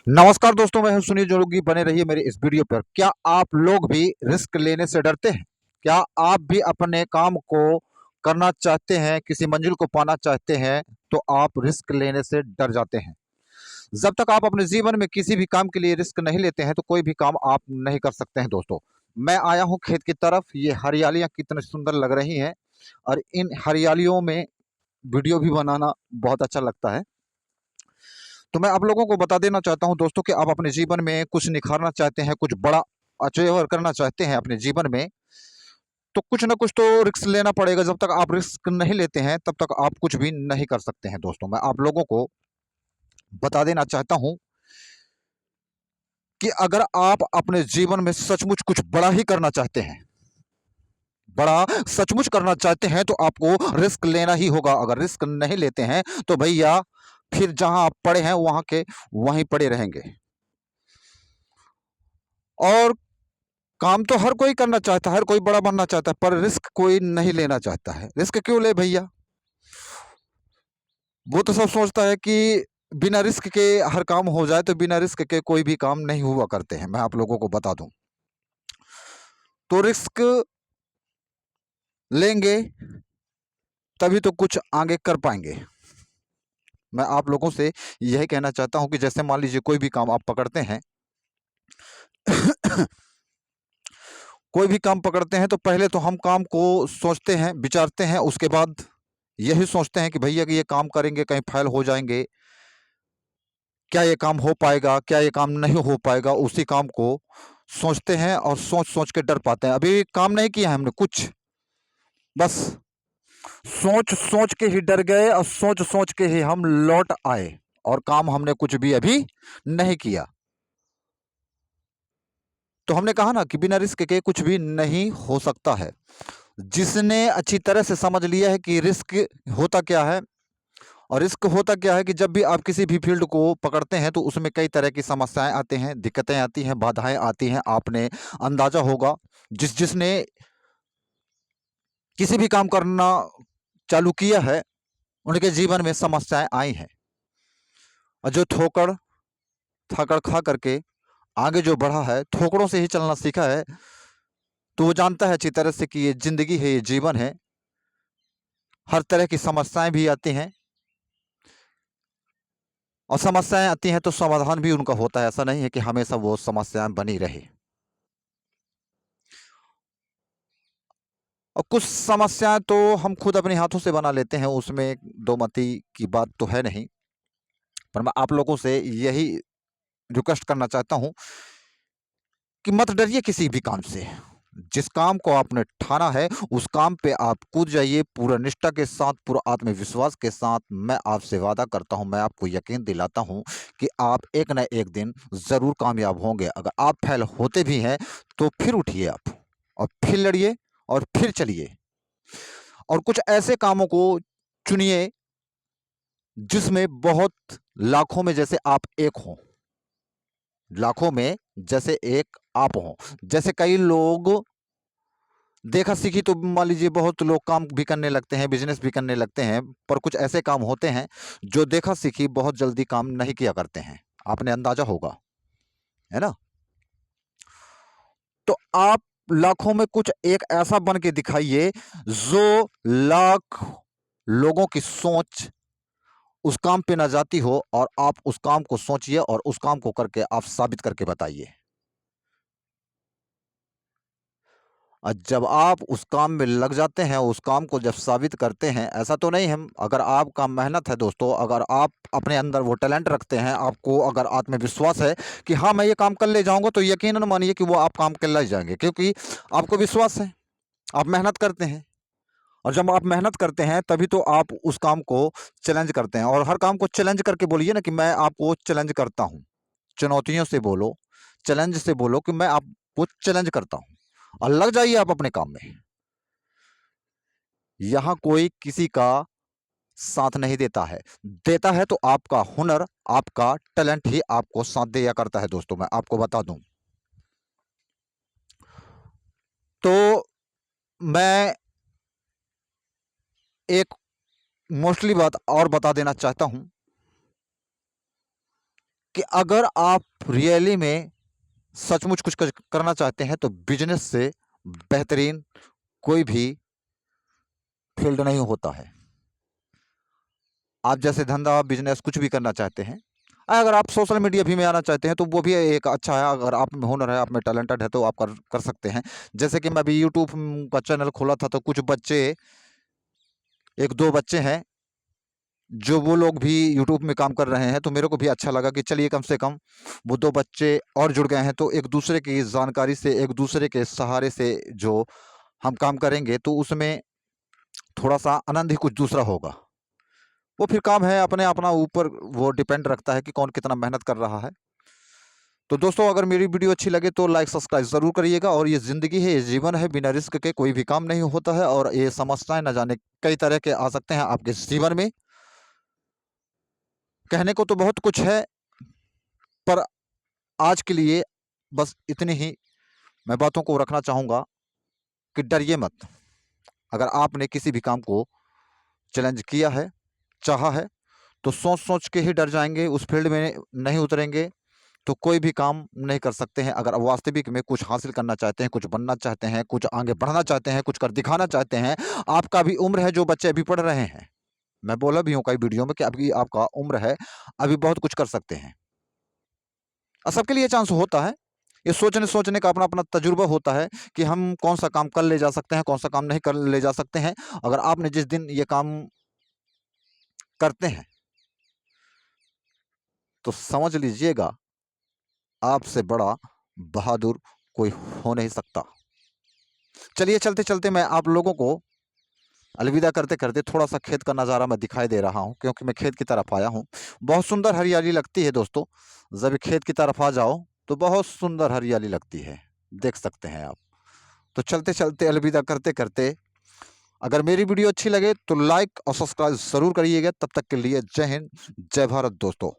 नमस्कार दोस्तों, मैं हूं सुनील जोगी। बने रहिए मेरे इस वीडियो पर। क्या आप लोग भी रिस्क लेने से डरते हैं? क्या आप भी अपने काम को करना चाहते हैं, किसी मंजिल को पाना चाहते हैं, तो आप रिस्क लेने से डर जाते हैं? जब तक आप अपने जीवन में किसी भी काम के लिए रिस्क नहीं लेते हैं तो कोई भी काम आप नहीं कर सकते हैं दोस्तों। मैं आया हूं खेत की तरफ। ये हरियालियां कितनी सुंदर लग रही हैं और इन हरियालियों में वीडियो भी बनाना बहुत अच्छा लगता है। तो मैं आप लोगों को बता देना चाहता हूं दोस्तों कि आप अपने जीवन में कुछ निखारना चाहते हैं, कुछ बड़ा अचीव करना चाहते हैं अपने जीवन में, तो कुछ ना कुछ तो रिस्क लेना पड़ेगा। जब तक आप रिस्क नहीं लेते हैं तब तक आप कुछ भी नहीं कर सकते हैं दोस्तों। मैं आप लोगों को बता देना चाहता हूं कि अगर आप अपने जीवन में सचमुच कुछ बड़ा ही करना चाहते हैं, बड़ा सचमुच करना चाहते हैं, तो आपको रिस्क लेना ही होगा। अगर रिस्क नहीं लेते हैं तो भैया फिर जहां आप पड़े हैं वहां के वहीं पड़े रहेंगे। और काम तो हर कोई करना चाहता है, हर कोई बड़ा बनना चाहता है, पर रिस्क कोई नहीं लेना चाहता है। रिस्क क्यों ले भैया? वो तो सब सोचता है कि बिना रिस्क के हर काम हो जाए, तो बिना रिस्क के कोई भी काम नहीं हुआ करते हैं। मैं आप लोगों को बता दूं, तो रिस्क लेंगे तभी तो कुछ आगे कर पाएंगे। मैं आप लोगों से यही कहना चाहता हूं कि जैसे मान लीजिए कोई भी काम आप पकड़ते हैं कोई भी काम पकड़ते हैं तो पहले तो हम काम को सोचते हैं, विचारते हैं, उसके बाद यही सोचते हैं कि भैया कि ये काम करेंगे कहीं फेल हो जाएंगे, क्या ये काम हो पाएगा, क्या ये काम नहीं हो पाएगा। उसी काम को सोचते हैं और सोच-सोच के डर पाते हैं। अभी काम नहीं किया है हमने कुछ, बस सोच-सोच के ही डर गए और सोच-सोच के ही हम लौट आए और काम हमने कुछ भी अभी नहीं किया। तो हमने कहा ना कि बिना रिस्क के कुछ भी नहीं हो सकता है। जिसने अच्छी तरह से समझ लिया है कि रिस्क होता क्या है, और रिस्क होता क्या है कि जब भी आप किसी भी फील्ड को पकड़ते हैं तो उसमें कई तरह की समस्याएं आती हैं, दिक्कतें आती हैं, बाधाएं आती हैं। आपने अंदाजा होगा, जिसने किसी भी काम करना चालू किया है उनके जीवन में समस्याएं आई हैं। और जो ठोकर थाकड़ खा करके आगे जो बढ़ा है, ठोकरों से ही चलना सीखा है, तो वो जानता है अच्छी तरह से कि ये जिंदगी है, ये जीवन है। हर तरह की समस्याएं भी आती हैं और समस्याएं आती हैं तो समाधान भी उनका होता है। ऐसा नहीं है कि हमेशा वो समस्याएं बनी रहे। और कुछ समस्याएं तो हम खुद अपने हाथों से बना लेते हैं, उसमें दो मती की बात तो है नहीं। पर मैं आप लोगों से यही रिक्वेस्ट करना चाहता हूं कि मत डरिए किसी भी काम से। जिस काम को आपने ठाना है उस काम पे आप कूद जाइए पूरा निष्ठा के साथ, पूरा आत्मविश्वास के साथ। मैं आपसे वादा करता हूं, मैं आपको यकीन दिलाता हूं कि आप एक न एक दिन जरूर कामयाब होंगे। अगर आप फेल होते भी हैं तो फिर उठिए आप और फिर लड़िए और फिर चलिए। और कुछ ऐसे कामों को चुनिए जिसमें बहुत लाखों में जैसे आप एक हो, लाखों में जैसे एक आप हो। जैसे कई लोग देखा सीखी तो मान लीजिए बहुत लोग काम भी करने लगते हैं, बिजनेस भी करने लगते हैं, पर कुछ ऐसे काम होते हैं जो देखा सीखी बहुत जल्दी काम नहीं किया करते हैं। आपने अंदाजा होगा, है ना? तो आप लाखों में कुछ एक ऐसा बन के दिखाइए जो लाख लोगों की सोच उस काम पे ना जाती हो, और आप उस काम को सोचिए और उस काम को करके आप साबित करके बताइए। जब आप उस काम में लग जाते हैं, उस काम को जब साबित करते हैं, ऐसा तो नहीं है, अगर आपका मेहनत है दोस्तों, अगर आप अपने अंदर वो टैलेंट रखते हैं, आपको अगर आत्मविश्वास है कि हाँ मैं ये काम कर ले जाऊंगा, तो यकीनन मानिए कि वो आप काम कर ले जाएंगे, क्योंकि आपको विश्वास है, आप मेहनत करते हैं। और जब आप मेहनत करते हैं तभी तो आप उस काम को चैलेंज करते हैं। और हर काम को चैलेंज करके बोलिए ना कि मैं आपको चैलेंज करता हूँ। चुनौतियों से बोलो, चैलेंज से बोलो कि मैं आपको चैलेंज करता हूँ, और लग जाइए आप अपने काम में। यहाँ कोई किसी का साथ नहीं देता है, देता है तो आपका हुनर, आपका टैलेंट ही आपको साथ दिया करता है दोस्तों। मैं आपको बता दूं, तो मैं एक मोस्टली बात और बता देना चाहता हूं कि अगर आप रियली में सचमुच कुछ करना चाहते हैं तो बिजनेस से बेहतरीन कोई भी फील्ड नहीं होता है। आप जैसे धंधा बिजनेस कुछ भी करना चाहते हैं, अगर आप सोशल मीडिया भी में आना चाहते हैं तो वो भी एक अच्छा है। अगर आप में हुनर है, आप में टैलेंटेड है तो आप कर सकते हैं। जैसे कि मैं अभी यूट्यूब का चैनल खोला था तो कुछ बच्चे, एक दो बच्चे हैं जो वो लोग भी यूट्यूब में काम कर रहे हैं, तो मेरे को भी अच्छा लगा कि चलिए कम से कम वो दो बच्चे और जुड़ गए हैं, तो एक दूसरे की जानकारी से, एक दूसरे के सहारे से जो हम काम करेंगे तो उसमें थोड़ा सा आनंद ही कुछ दूसरा होगा। वो फिर काम है अपने अपना ऊपर, वो डिपेंड रखता है कि कौन कितना मेहनत कर रहा है। तो दोस्तों अगर मेरी वीडियो अच्छी लगे तो लाइक सब्सक्राइब ज़रूर करिएगा। और ये ज़िंदगी है, ये जीवन है, बिना रिस्क के कोई भी काम नहीं होता है। और ये समस्याएं न जाने कई तरह के आ सकते हैं आपके जीवन में। कहने को तो बहुत कुछ है, पर आज के लिए बस इतनी ही मैं बातों को रखना चाहूँगा कि डरिए मत। अगर आपने किसी भी काम को चैलेंज किया है, चाहा है, तो सोच-सोच के ही डर जाएँगे, उस फील्ड में नहीं उतरेंगे तो कोई भी काम नहीं कर सकते हैं। अगर वास्तविक में कुछ हासिल करना चाहते हैं, कुछ बनना चाहते हैं, कुछ आगे बढ़ना चाहते हैं, कुछ कर दिखाना चाहते हैं, आपका भी उम्र है, जो बच्चे अभी पढ़ रहे हैं। मैं बोला भी हूँ कई वीडियो में कि अभी आपका उम्र है, अभी बहुत कुछ कर सकते हैं। सबके लिए चांस होता है। ये सोचने-सोचने का अपना-अपना तजुर्बा होता है कि हम कौन-सा काम कर ले जा सकते हैं, कौन-सा काम नहीं कर ले जा सकते हैं। अगर आपने जिस दिन ये काम करते हैं, तो समझ लीजिएगा आपसे बड़ा बहादुर कोई हो नहीं सकता। चलिए चलते-चलते मैं आप लोगों को अलविदा करते-करते थोड़ा-सा खेत का नज़ारा मैं दिखाई दे रहा हूँ, क्योंकि मैं खेत की तरफ आया हूँ। बहुत सुंदर हरियाली लगती है दोस्तों, जब खेत की तरफ आ जाओ, तो बहुत सुंदर हरियाली लगती है, देख सकते हैं आप। तो चलते-चलते अलविदा करते-करते अगर मेरी वीडियो अच्छी लगे तो लाइक और सब्सक्राइब ज़रूर करिएगा। तब तक के लिए जय हिंद, जय भारत दोस्तों।